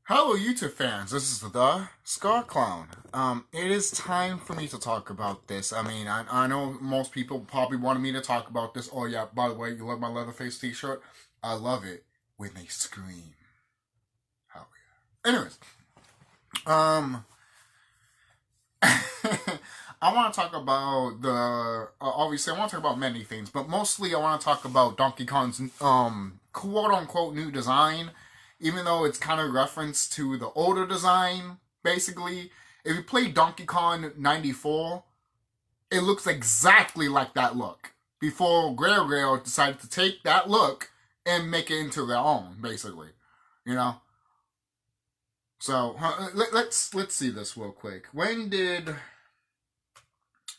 Hello, YouTube fans. This is the ClownIt is time for me to talk about this. I know most people probably wanted me to talk about this. Oh yeah, by the way, you love my Leatherface t-shirt? I love it when they scream. Hell yeah. Anyways, I want to talk about obviously I want to talk about many things, but mostly I want to talk about Donkey Kong's quote-unquote new design, even though it's kind of reference to the older design. Basically, if you play Donkey Kong 94, it looks exactly like that look before Rare decided to take that look and make it into their own, basically, you know. So let's see this real quick. When did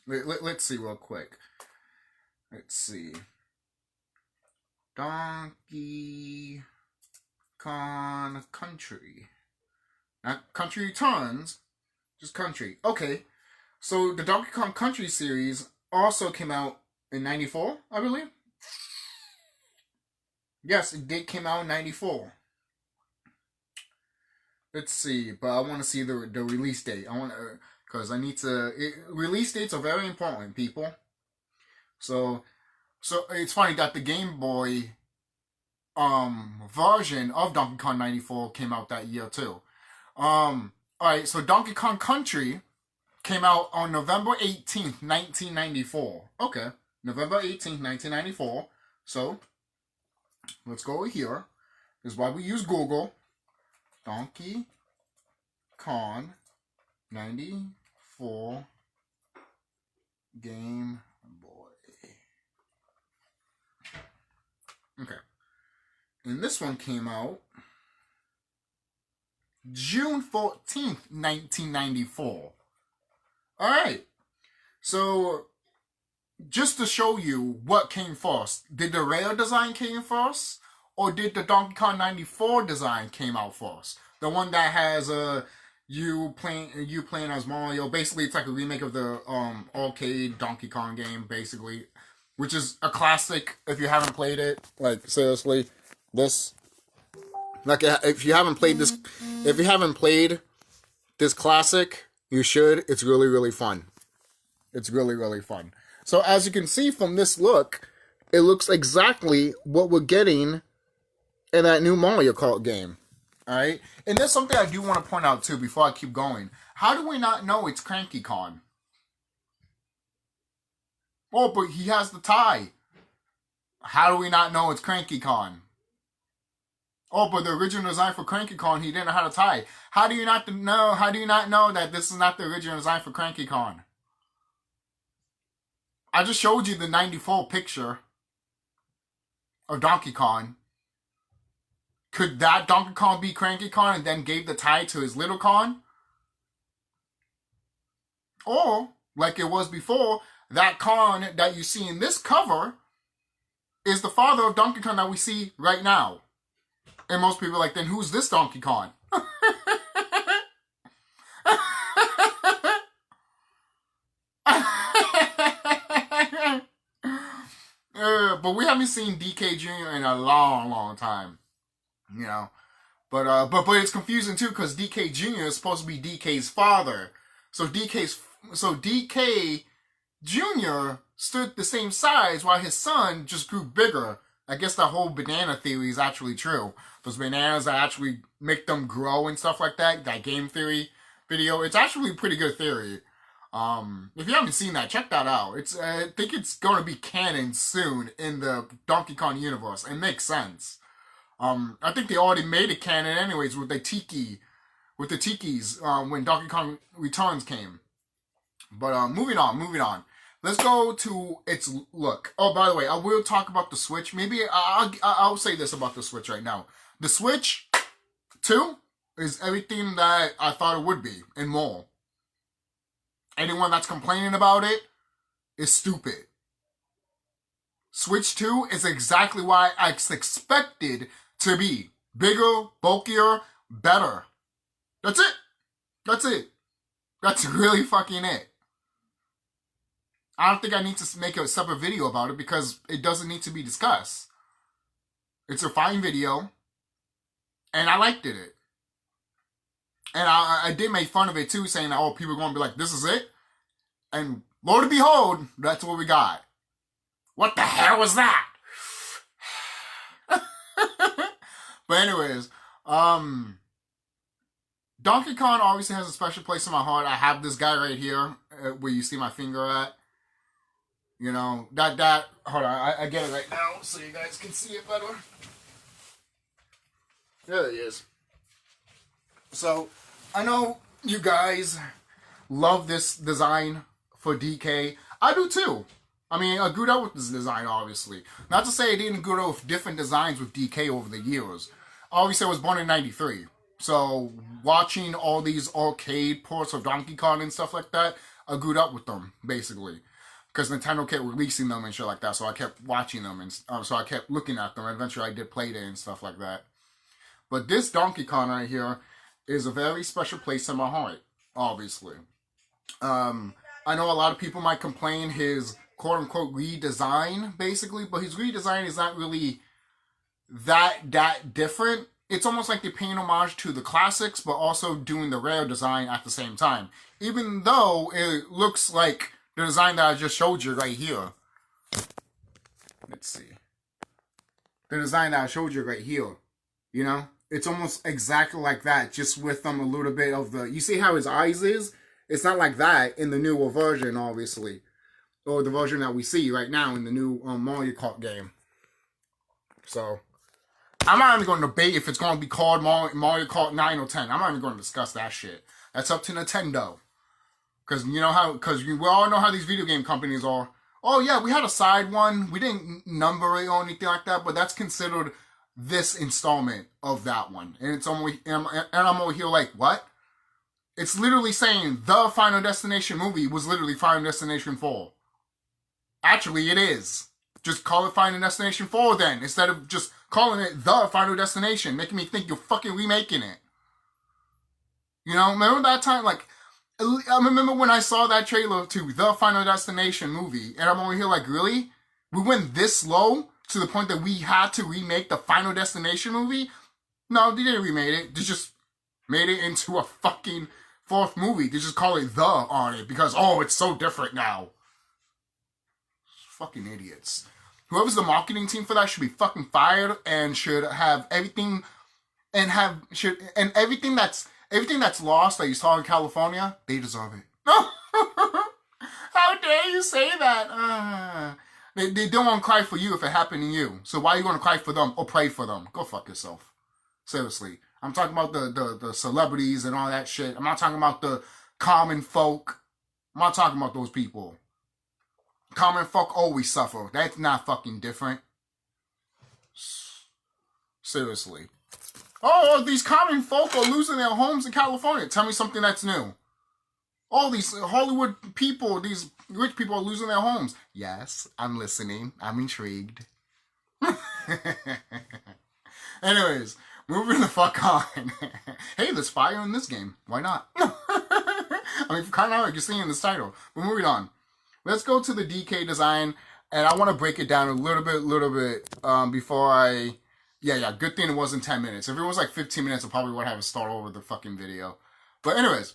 let's see real quick. Let's see. Donkey Kong Country. Not Country Returns, just Country. Okay, so the Donkey Kong Country series also came out in 94, I believe. Yes, it did came out in 94. Let's see, but I want to see the release date. I want to, because I need to. Release dates are very important, people. So it's funny that the Game Boy version of Donkey Kong 94 came out that year too. Alright, so Donkey Kong Country came out on November 18th, 1994. Okay, November 18th, 1994. So, let's go over here. This is why we use Google. Donkey Kong 94 Game Boy. Okay. And this one came out June 14th, 1994. Alright. So, just to show you what came first, did the Rare design came first? Or did the Donkey Kong 94 design came out first? The one that has you playing as Mario. Basically, it's like a remake of the arcade Donkey Kong game, basically, which is a classic. If you haven't played it, like seriously, this, like, if you haven't played this classic, you should. It's really, really fun. It's really, really fun. So as you can see from this look, it looks exactly what we're getting in that new Mario Kart game. Alright? And there's something I do want to point out too before I keep going. How do we not know it's Cranky Kong? Oh, but he has the tie. How do we not know it's Cranky Kong? Oh, but the original design for Cranky Kong, he didn't know how to tie. How do you not know that this is not the original design for Cranky Kong? I just showed you the 94 picture of Donkey Kong. Could that Donkey Kong be Cranky Kong and then gave the tie to his little Kong? Or, like it was before, that Kong that you see in this cover is the father of Donkey Kong that we see right now. And most people are like, then who's this Donkey Kong? But we haven't seen DK Jr. in a long, long time. You know, but it's confusing too because DK Jr. is supposed to be DK's father, so DK Jr. stood the same size while his son just grew bigger. I guess that whole banana theory is actually true. Those bananas that actually make them grow and stuff like that. That game theory video, it's actually a pretty good theory. If you haven't seen that, check that out. I think it's going to be canon soon in the Donkey Kong universe. It makes sense. I think they already made it canon anyways with the tikis, when Donkey Kong Returns came. But, moving on. Let's go to its look. Oh, by the way, I will talk about the Switch. Maybe I'll say this about the Switch right now. The Switch 2 is everything that I thought it would be, and more. Anyone that's complaining about it is stupid. Switch 2 is exactly what I expected to be. Bigger, bulkier, better. That's it. That's really fucking it. I don't think I need to make a separate video about it because it doesn't need to be discussed. It's a fine video, and I liked it. And I did make fun of it too, saying that, oh, people are going to be like, this is it? And lo and behold, that's what we got. What the hell was that? But anyways, Donkey Kong obviously has a special place in my heart. I have this guy right here, where you see my finger at. You know, hold on, I get it right now so you guys can see it better. There he is. So, I know you guys love this design for DK. I do too. I mean, I grew up with this design, obviously. Not to say I didn't grow up with different designs with DK over the years. Obviously, I was born in 93. So, watching all these arcade ports of Donkey Kong and stuff like that, I grew up with them, basically. Because Nintendo kept releasing them and shit like that, so I kept watching them, and so I kept looking at them, and eventually I did play it and stuff like that. But this Donkey Kong right here is a very special place in my heart, obviously. I know a lot of people might complain his quote-unquote redesign, basically, but his redesign is not really that different. It's almost like they're paying homage to the classics, but also doing the rare design at the same time. Even though it looks like the design that I just showed you right here. Let's see. The design that I showed you right here. You know? It's almost exactly like that, just with a little bit of the... You see how his eyes is? It's not like that in the newer version, obviously. Or the version that we see right now in the new Mario Kart game. So, I'm not even going to debate if it's going to be called Mario Kart 9 or 10. I'm not even going to discuss that shit. That's up to Nintendo. Because you know how... Because we all know how these video game companies are. Oh, yeah, we had a side one. We didn't number it or anything like that, but that's considered this installment of that one. And it's only... And I'm over here like, what? It's literally saying the Final Destination movie was literally Final Destination 4. Actually, it is. Just call it Final Destination 4 then, instead of just calling it the Final Destination, making me think you're fucking remaking it. You know, remember that time? Like, I remember when I saw that trailer to the Final Destination movie, and I'm over here like, really? We went this low to the point that we had to remake the Final Destination movie? No, they didn't remake it. They just made it into a fucking fourth movie. They just call it the on it because, oh, it's so different now. Fucking idiots. Whoever's the marketing team for that should be fucking fired and should have everything and everything that's lost that you saw in California, they deserve it. How dare you say that? They don't want to cry for you if it happened to you. So why are you going to cry for them or pray for them? Go fuck yourself. Seriously. I'm talking about the celebrities and all that shit. I'm not talking about the common folk. I'm not talking about those people. Common folk always suffer. That's not fucking different. Seriously. Oh, these common folk are losing their homes in California. Tell me something that's new. All these Hollywood people, these rich people are losing their homes. Yes, I'm listening. I'm intrigued. Anyways, moving the fuck on. Hey, there's fire in this game. Why not? I mean, kind of like you're seeing in this title. But moving on. Let's go to the DK design, and I want to break it down a little bit before I... Yeah, good thing it wasn't 10 minutes. If it was like 15 minutes, I probably would have to start over the fucking video. But anyways,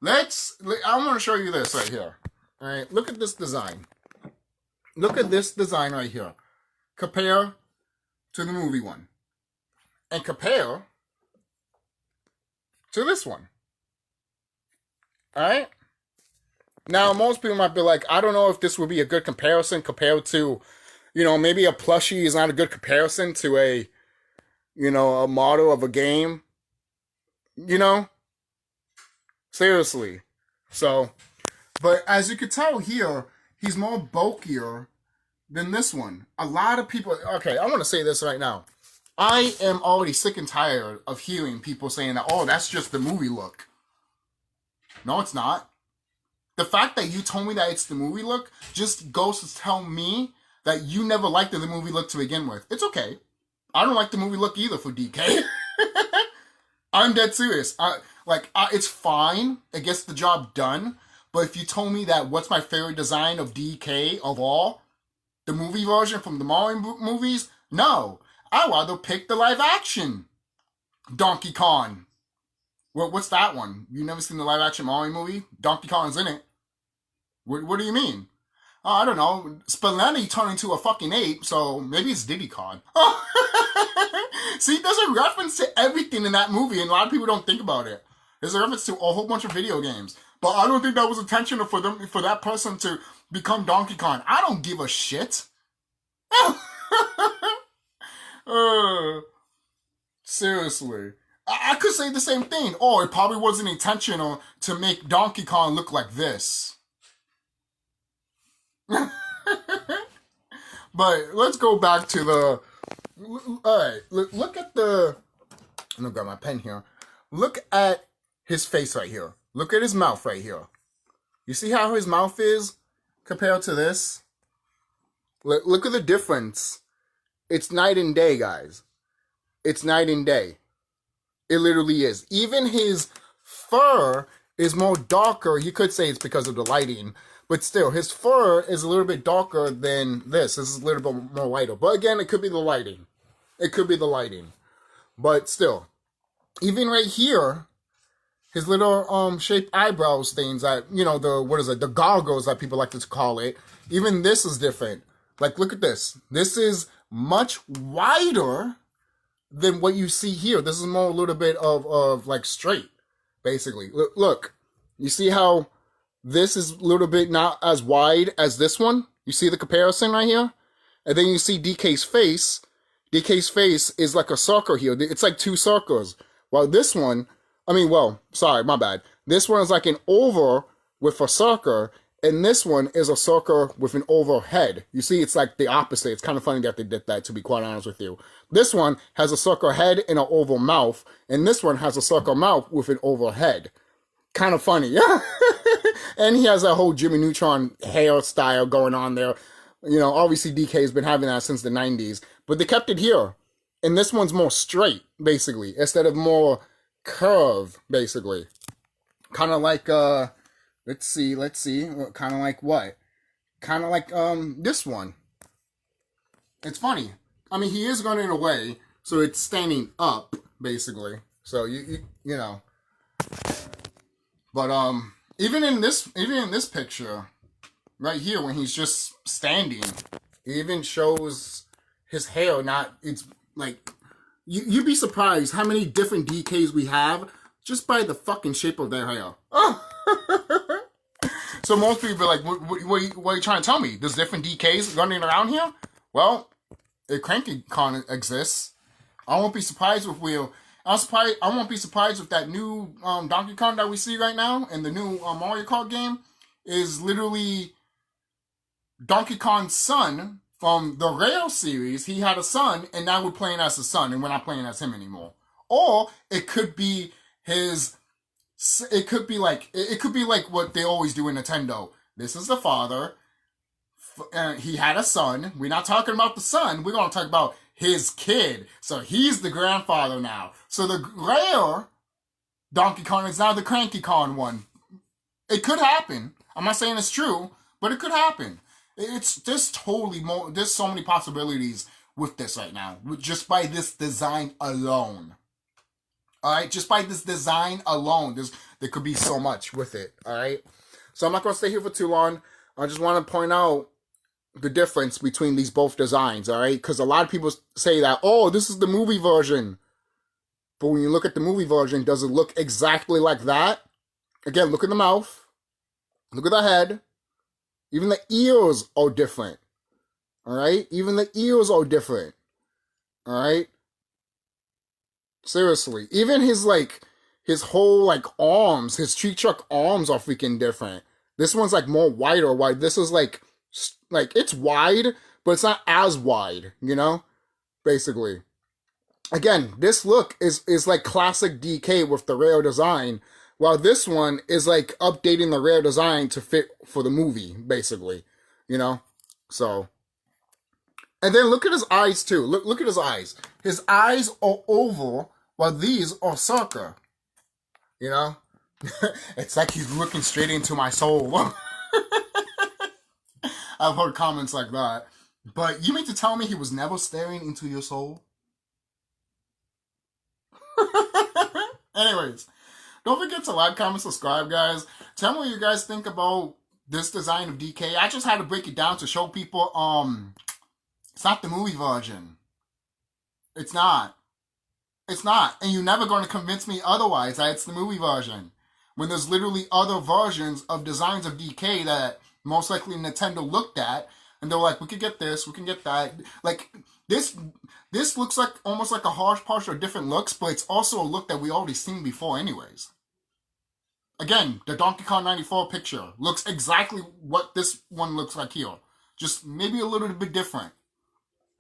I want to show you this right here. All right, look at this design. Look at this design right here. Compare to the movie one. And compare to this one. All right? Now, most people might be like, I don't know if this would be a good comparison compared to, you know, maybe a plushie is not a good comparison to a, you know, a model of a game. You know? Seriously. So, but as you can tell here, he's more bulkier than this one. A lot of people, okay, I want to say this right now. I am already sick and tired of hearing people saying that, oh, that's just the movie look. No, it's not. The fact that you told me that it's the movie look just goes to tell me that you never liked the movie look to begin with. It's okay. I don't like the movie look either for DK. I'm dead serious. It's fine. It gets the job done. But if you told me that what's my favorite design of DK of all, the movie version from the Mario movies, no. I'd rather pick the live action Donkey Kong. What's that one? You never seen the live action Mario movie? Donkey Kong's in it. What do you mean? Oh, I don't know. Spallini turned into a fucking ape, so maybe it's Diddy Kong. See, there's a reference to everything in that movie, and a lot of people don't think about it. There's a reference to a whole bunch of video games. But I don't think that was intentional for that person to become Donkey Kong. I don't give a shit. Seriously. I could say the same thing. Oh, it probably wasn't intentional to make Donkey Kong look like this. But let's go back to the... Alright, look at the... I'm gonna grab my pen here. Look at his face right here. Look at his mouth right here. You see how his mouth is compared to this? Look at the difference. It's night and day, guys. It's night and day. It literally is. Even his fur is more darker. You could say it's because of the lighting. But still, his fur is a little bit darker than this. This is a little bit more lighter. But again, it could be the lighting. It could be the lighting. But still, even right here, his little shaped eyebrows things that, you know, the goggles that people like to call it. Even this is different. Like, look at this. This is much wider than what you see here. This is more a little bit of like straight, basically. Look, you see how this is a little bit not as wide as this one? You see the comparison right here? And then you see DK's face. DK's face is like a circle here. It's like two circles. While this one, sorry, my bad. This one is like an oval with a circle, and this one is a circle with an oval head. You see, it's like the opposite. It's kind of funny that they did that, to be quite honest with you. This one has a circle head and an oval mouth, and this one has a circle mouth with an oval head. Kind of funny, yeah. And he has that whole Jimmy Neutron hairstyle going on there. You know, obviously DK has been having that since the 90s, but they kept it here. And this one's more straight, basically, instead of more curve, basically. Kind of like, let's see, kind of like what? Kind of like, this one. It's funny. I mean, he is going in a way, so it's standing up, basically. So, you know. But, even in this picture, right here, when he's just standing, it even shows his hair it's like, you'd be surprised how many different DKs we have just by the fucking shape of their hair. Oh. So most people are like, what are you trying to tell me? There's different DKs running around here? Well, if Cranky Con exists, I won't be surprised if I won't be surprised if that new Donkey Kong that we see right now in the new Mario Kart game is literally Donkey Kong's son from the Rail series. He had a son, and now we're playing as his son, and we're not playing as him anymore. Or it could be it could be like what they always do in Nintendo. This is the father. He had a son. We're not talking about the son. We're going to talk about his kid. So he's the grandfather now. So the rare Donkey Kong is now the Cranky Kong one. It could happen. I'm not saying it's true, but it could happen. There's so many possibilities with this right now. Just by this design alone. Alright? Just by this design alone. There could be so much with it. Alright? So I'm not going to stay here for too long. I just want to point out the difference between these both designs, all right? Because a lot of people say that, oh, this is the movie version. But when you look at the movie version, does it look exactly like that? Again, look at the mouth. Look at the head. Even the ears are different, all right? Even the ears are different, all right? Seriously. Even his whole, arms, his tree truck arms are freaking different. This one's, more wider. Wide. This is, it's wide, but it's not as wide, you know? Basically. Again, this look is like classic DK with the rare design, while this one is, updating the rare design to fit for the movie, basically. You know? So. And then look at his eyes, too. Look at his eyes. His eyes are oval, while these are circle. You know? It's like he's looking straight into my soul. I've heard comments like that. But you mean to tell me he was never staring into your soul? Anyways. Don't forget to like, comment, subscribe, guys. Tell me what you guys think about this design of DK. I just had to break it down to show people, it's not the movie version. It's not. It's not. And you're never going to convince me otherwise that it's the movie version. When there's literally other versions of designs of DK that most likely Nintendo looked at, and they're like, we could get this, we can get that. Like, this looks like almost like a hodgepodge of different looks, but it's also a look that we already seen before anyways. Again, the Donkey Kong 94 picture looks exactly what this one looks like here. Just maybe a little bit different.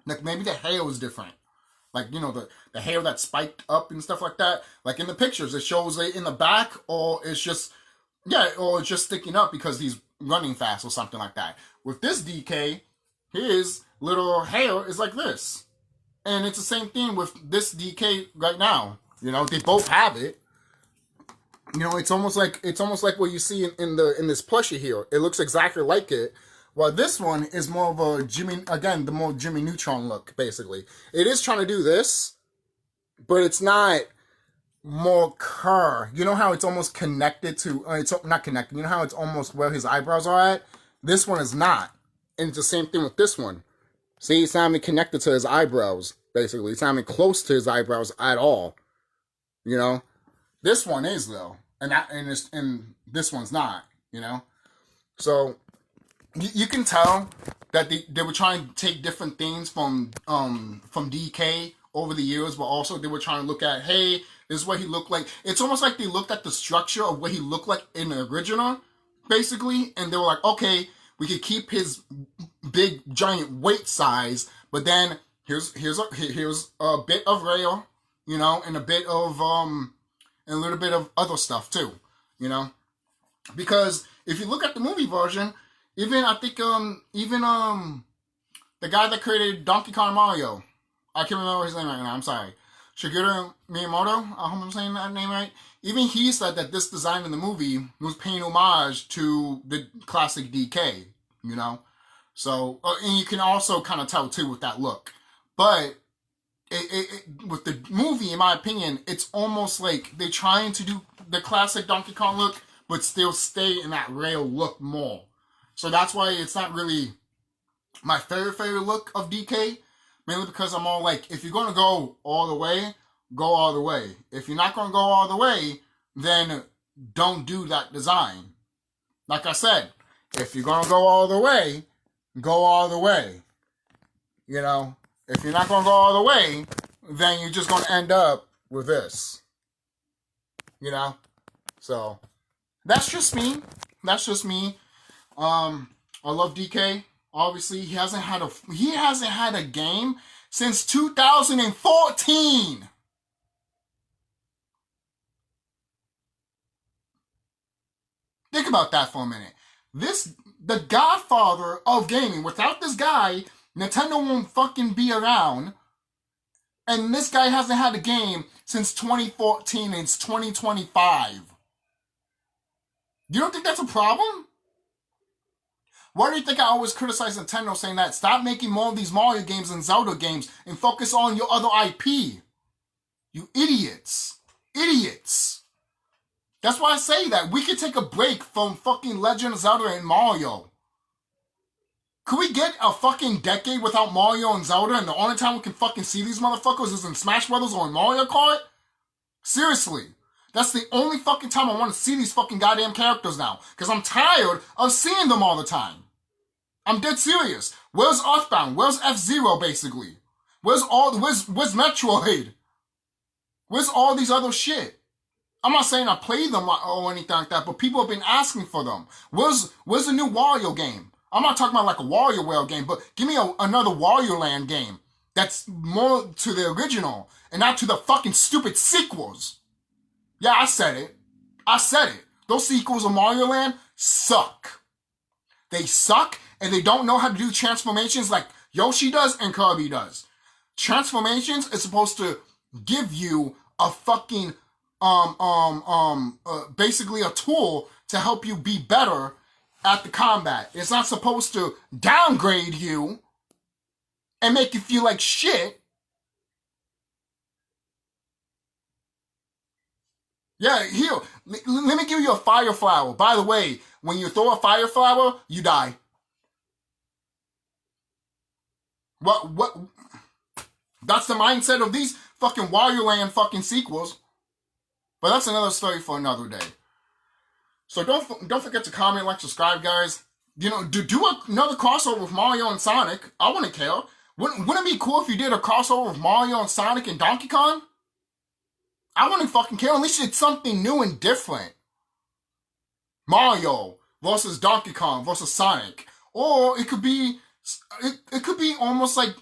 Like, maybe the hair is different. Like, you know, the hair that's spiked up and stuff like that. Like, in the pictures, it shows it in the back, or it's just, yeah, or it's just sticking up because he's running fast or something like that. With this DK, his little hair is like this. And it's the same thing with this DK right now. You know, they both have it. You know, it's almost like what you see in this plushie here. It looks exactly like it. While this one is more of a the more Jimmy Neutron look, basically. It is trying to do this, but it's not more Kerr. You know how it's almost connected to, it's not connected, you know how it's almost where his eyebrows are at? This one is not. And it's the same thing with this one. See, it's not even connected to his eyebrows, basically. It's not even close to his eyebrows at all. You know? This one is, though. And this one's not, you know? So you can tell that they were trying to take different things from DK over the years, but also they were trying to look at, hey, this is what he looked like. It's almost like they looked at the structure of what he looked like in the original, basically, and they were like, okay, we could keep his big giant weight size, but then here's a bit of rail, you know, and a bit of and a little bit of other stuff too, you know, because if you look at the movie version. Even, I think, the guy that created Donkey Kong Mario, I can't remember his name right now, I'm sorry. Shigeru Miyamoto, I hope I'm saying that name right. Even he said that this design in the movie was paying homage to the classic DK, you know? So, and you can also kind of tell, too, with that look. But, with the movie, in my opinion, it's almost like they're trying to do the classic Donkey Kong look, but still stay in that rail look more. So that's why it's not really my favorite look of DK. Mainly because I'm all like, if you're going to go all the way, go all the way. If you're not going to go all the way, then don't do that design. Like I said, if you're going to go all the way, go all the way. You know, if you're not going to go all the way, then you're just going to end up with this. You know? So, that's just me. That's just me. I love DK. Obviously, he hasn't had a game since 2014. Think about that for a minute. The godfather of gaming. Without this guy, Nintendo won't fucking be around. And this guy hasn't had a game since 2014 and it's 2025. You don't think that's a problem? Why do you think I always criticize Nintendo saying that? Stop making more of these Mario games and Zelda games and focus on your other IP. You idiots. Idiots. That's why I say that. We could take a break from fucking Legend of Zelda and Mario. Could we get a fucking decade without Mario and Zelda and the only time we can fucking see these motherfuckers is in Smash Brothers or in Mario Kart? Seriously. That's the only fucking time I want to see these fucking goddamn characters now. Because I'm tired of seeing them all the time. I'm dead serious. Where's Earthbound? Where's F-Zero, basically? Where's Metroid? Where's all these other shit? I'm not saying I play them or anything like that, but people have been asking for them. Where's the new Wario game? I'm not talking about like a WarioWare game, but give me another Wario Land game that's more to the original and not to the fucking stupid sequels. Yeah, I said it. I said it. Those sequels of Mario Land suck. They suck, and they don't know how to do transformations like Yoshi does and Kirby does. Transformations is supposed to give you a fucking, basically a tool to help you be better at the combat. It's not supposed to downgrade you and make you feel like shit. Yeah, here, let me give you a fire flower. By the way, when you throw a fire flower, you die. What? That's the mindset of these fucking Wario Land fucking sequels. But that's another story for another day. So don't forget to comment, like, subscribe, guys. You know, do another crossover with Mario and Sonic. I wouldn't care. Wouldn't it be cool if you did a crossover with Mario and Sonic and Donkey Kong? I wouldn't fucking care. At least it's something new and different. Mario versus Donkey Kong versus Sonic. Or it could be almost like,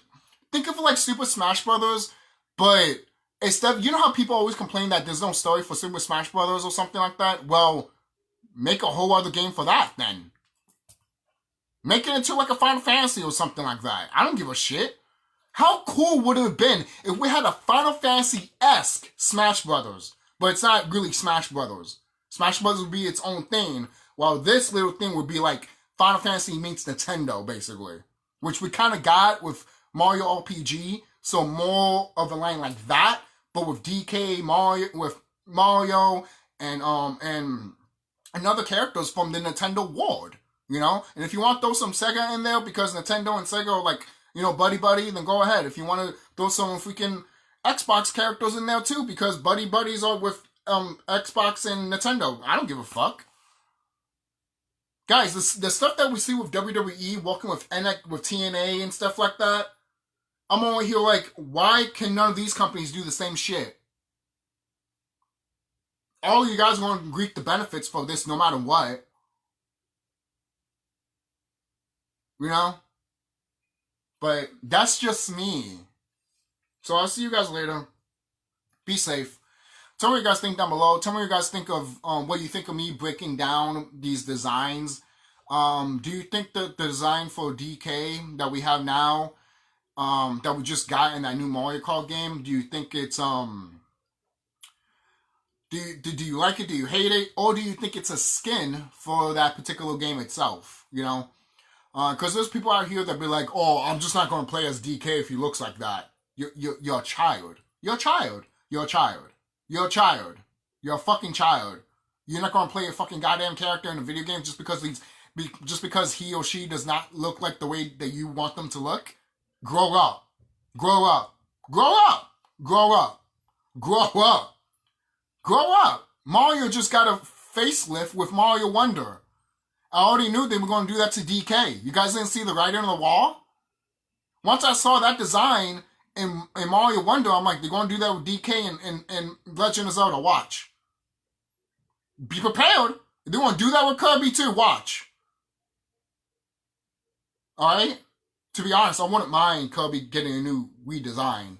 think of it like Super Smash Brothers, but instead, you know how people always complain that there's no story for Super Smash Brothers or something like that? Well, make a whole other game for that then. Make it into like a Final Fantasy or something like that. I don't give a shit. How cool would it have been if we had a Final Fantasy-esque Smash Brothers? But it's not really Smash Brothers. Smash Brothers would be its own thing, while this little thing would be like Final Fantasy meets Nintendo, basically. Which we kind of got with Mario RPG, so more of a line like that, but with DK, Mario, and other characters from the Nintendo world, you know? And if you want to throw some Sega in there, because Nintendo and Sega are like, you know, buddy, then go ahead. If you want to throw some freaking Xbox characters in there too, because buddies are with Xbox and Nintendo. I don't give a fuck. Guys, the stuff that we see with WWE working with TNA and stuff like that, I'm over here like, why can none of these companies do the same shit? All of you guys are going to reap the benefits for this no matter what. You know? But that's just me. So I'll see you guys later. Be safe. Tell me what you guys think down below. Tell me what you guys think of what you think of me breaking down these designs. Do you think that the design for DK that we have now, that we just got in that new Mario Kart game, do you think it's do you like it? Do you hate it? Or do you think it's a skin for that particular game itself? You know? Because there's people out here that be like, oh, I'm just not going to play as DK if he looks like that. You're a child. You're a child. You're a child. You're a child. You're a fucking child. You're not going to play a fucking goddamn character in a video game just because he or she does not look like the way that you want them to look? Grow up. Grow up. Grow up. Grow up. Grow up. Grow up. Mario just got a facelift with Mario Wonder. I already knew they were going to do that to DK. You guys didn't see the writing on the wall? Once I saw that design in Mario Wonder, I'm like, they're going to do that with DK and Legend of Zelda. Watch. Be prepared. They're going to do that with Kirby too. Watch. Alright? To be honest, I wouldn't mind Kirby getting a new redesign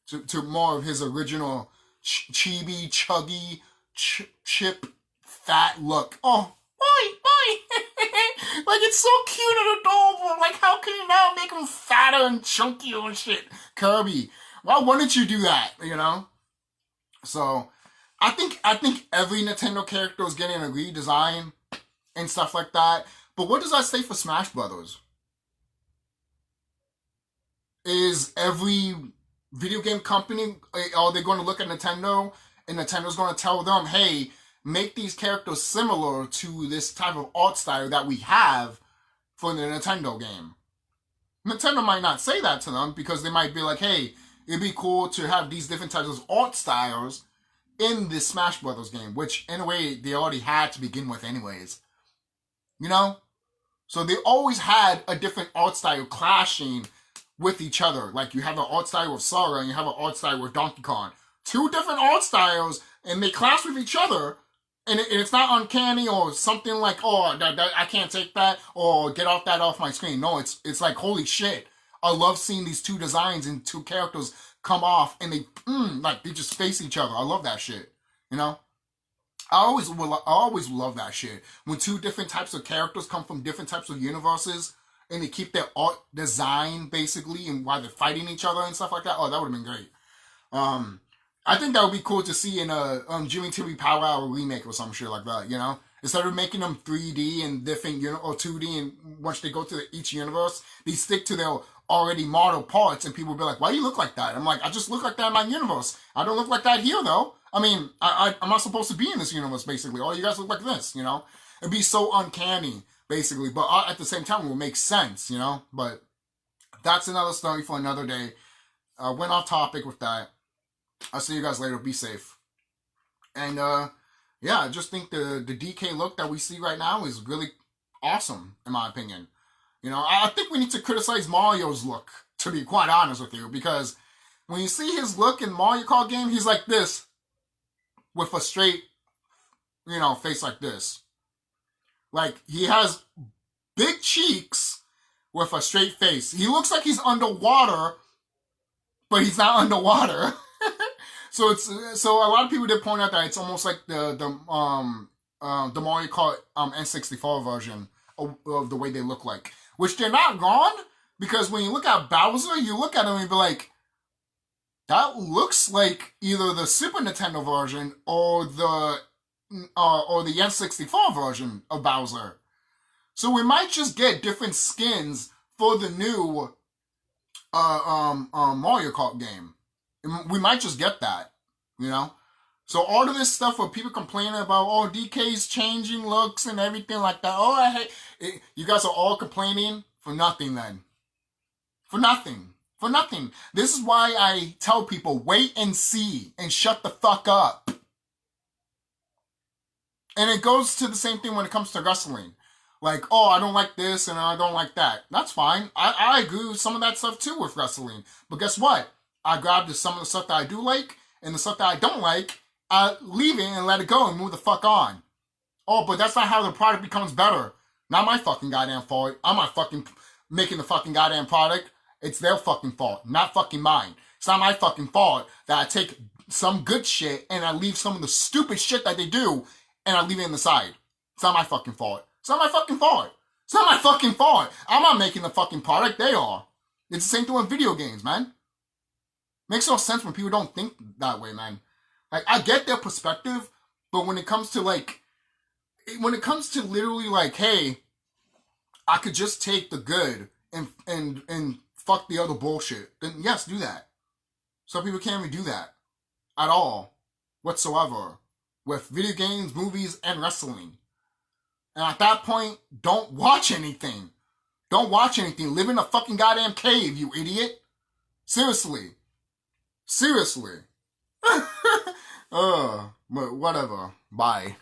to more of his original chibi, chuggy, chip, fat look. Oh, boy. Like, it's so cute and adorable. Like, how can you now make him fatter and chunkier and shit? Kirby, why wouldn't you do that, you know? So, I think every Nintendo character is getting a redesign and stuff like that. But what does that say for Smash Brothers? Is every video game company, are they going to look at Nintendo and Nintendo's going to tell them, hey, make these characters similar to this type of art style that we have for the Nintendo game? Nintendo might not say that to them because they might be like, hey, it'd be cool to have these different types of art styles in this Smash Brothers game, which in a way they already had to begin with anyways. You know? So they always had a different art style clashing with each other. Like you have an art style with Sora and you have an art style with Donkey Kong. Two different art styles and they clash with each other. And it's not uncanny or something like, oh, I can't take that or get off my screen. No, it's like, holy shit. I love seeing these two designs and two characters come off and they just face each other. I love that shit, you know? I always love that shit. When two different types of characters come from different types of universes and they keep their art design, basically, and while they're fighting each other and stuff like that. Oh, that would have been great. I think that would be cool to see in a Jimmy TV Power Hour remake or some shit like that, you know? Instead of making them 3D and different, or 2D, and once they go to each universe, they stick to their already modeled parts, and people will be like, why do you look like that? I'm like, I just look like that in my universe. I don't look like that here, though. I mean, I'm not supposed to be in this universe, basically. All you guys look like this, you know? It'd be so uncanny, basically. But at the same time, it would make sense, you know? But that's another story for another day. Went off topic with that. I'll see you guys later. Be safe. And, yeah, I just think the DK look that we see right now is really awesome, in my opinion. You know, I think we need to criticize Mario's look, to be quite honest with you, because when you see his look in Mario Kart game, he's like this, with a straight, you know, face like this. Like, he has big cheeks with a straight face. He looks like he's underwater, but he's not underwater. So a lot of people did point out that it's almost like the Mario Kart N64 version of the way they look like. Which they're not wrong, because when you look at Bowser, you look at him and be like, that looks like either the Super Nintendo version or the N64 version of Bowser. So we might just get different skins for the new Mario Kart game. We might just get that, you know? So all of this stuff where people complaining about, oh, DK's changing looks and everything like that. Oh, I hate it. You guys are all complaining for nothing then. For nothing. For nothing. This is why I tell people, wait and see and shut the fuck up. And it goes to the same thing when it comes to wrestling. Like, oh, I don't like this and I don't like that. That's fine. I agree with some of that stuff too with wrestling. But guess what? I grabbed some of the stuff that I do like and the stuff that I don't like. I leave it and let it go and move the fuck on. Oh, but that's not how the product becomes better. Not my fucking goddamn fault. I'm not fucking making the fucking goddamn product. It's their fucking fault, not fucking mine. It's not my fucking fault that I take some good shit and I leave some of the stupid shit that they do and I leave it in the side. It's not my fucking fault. It's not my fucking fault. It's not my fucking fault. I'm not making the fucking product. They are. It's the same thing with video games, man. Makes no sense when people don't think that way, man. Like, I get their perspective, but when it comes to literally like, hey, I could just take the good and fuck the other bullshit, then yes, do that. Some people can't even do that at all, whatsoever, with video games, movies, and wrestling. And at that point, don't watch anything. Don't watch anything. Live in a fucking goddamn cave, you idiot. Seriously. Seriously. But whatever. Bye.